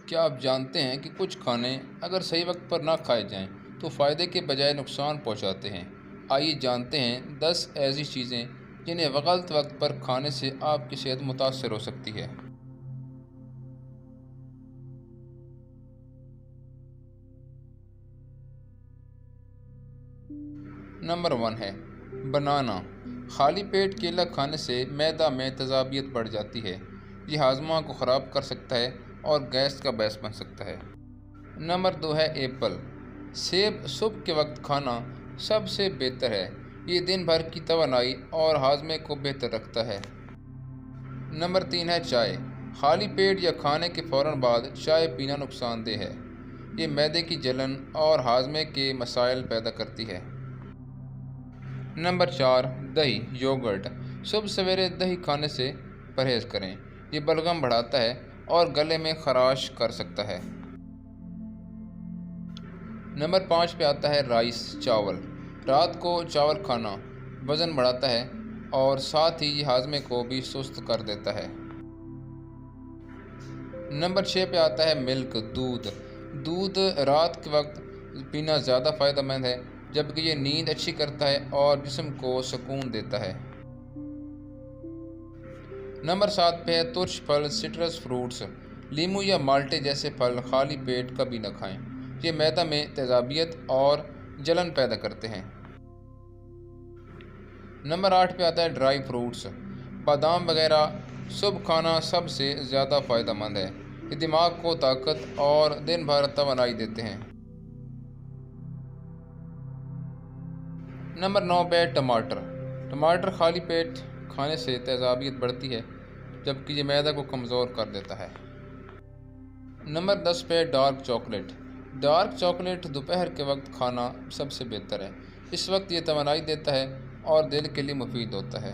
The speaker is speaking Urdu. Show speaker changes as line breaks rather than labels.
کیا آپ جانتے ہیں کہ کچھ کھانے اگر صحیح وقت پر نہ کھائے جائیں تو فائدے کے بجائے نقصان پہنچاتے ہیں؟ آئیے جانتے ہیں 10 ایسی چیزیں جنہیں غلط وقت پر کھانے سے آپ کی صحت متاثر ہو سکتی ہے۔ نمبر 1 ہے بنانا۔ خالی پیٹ کیلا کھانے سے معدہ میں تیزابیت بڑھ جاتی ہے۔ یہ ہاضمہ کو خراب کر سکتا ہے اور گیس کا باعث بن سکتا ہے۔ نمبر 2 ہے ایپل۔ سیب صبح کے وقت کھانا سب سے بہتر ہے۔ یہ دن بھر کی توانائی اور ہاضمے کو بہتر رکھتا ہے۔ نمبر 3 ہے چائے۔ خالی پیٹ یا کھانے کے فوراً بعد چائے پینا نقصان دہ ہے۔ یہ معدے کی جلن اور ہاضمے کے مسائل پیدا کرتی ہے۔ نمبر 4 دہی یوگرٹ۔ صبح سویرے دہی کھانے سے پرہیز کریں۔ یہ بلغم بڑھاتا ہے اور گلے میں خراش کر سکتا ہے۔ نمبر 5 پہ آتا ہے رائس چاول۔ رات کو چاول کھانا وزن بڑھاتا ہے اور ساتھ ہی یہ ہاضمے کو بھی سست کر دیتا ہے۔ نمبر 6 پہ آتا ہے ملک دودھ۔ دودھ رات کے وقت پینا زیادہ فائدہ مند ہے جبکہ یہ نیند اچھی کرتا ہے اور جسم کو سکون دیتا ہے۔ نمبر 7 پہ ہے ترش پھل سٹرس فروٹس۔ لیمو یا مالٹے جیسے پھل خالی پیٹ کبھی نہ کھائیں۔ یہ معدہ میں تیزابیت اور جلن پیدا کرتے ہیں۔ نمبر 8 پہ آتا ہے ڈرائی فروٹس۔ بادام وغیرہ صبح کھانا سب سے زیادہ فائدہ مند ہے۔ یہ دماغ کو طاقت اور دن بھر توانائی دیتے ہیں۔ نمبر 9 پہ ہے ٹماٹر۔ ٹماٹر خالی پیٹ کھانے سے تیزابیت بڑھتی ہے جبکہ یہ معدہ کو کمزور کر دیتا ہے۔ نمبر 10 پہ ڈارک چاکلیٹ۔ ڈارک چاکلیٹ دوپہر کے وقت کھانا سب سے بہتر ہے۔ اس وقت یہ توانائی دیتا ہے اور دل کے لیے مفید ہوتا ہے۔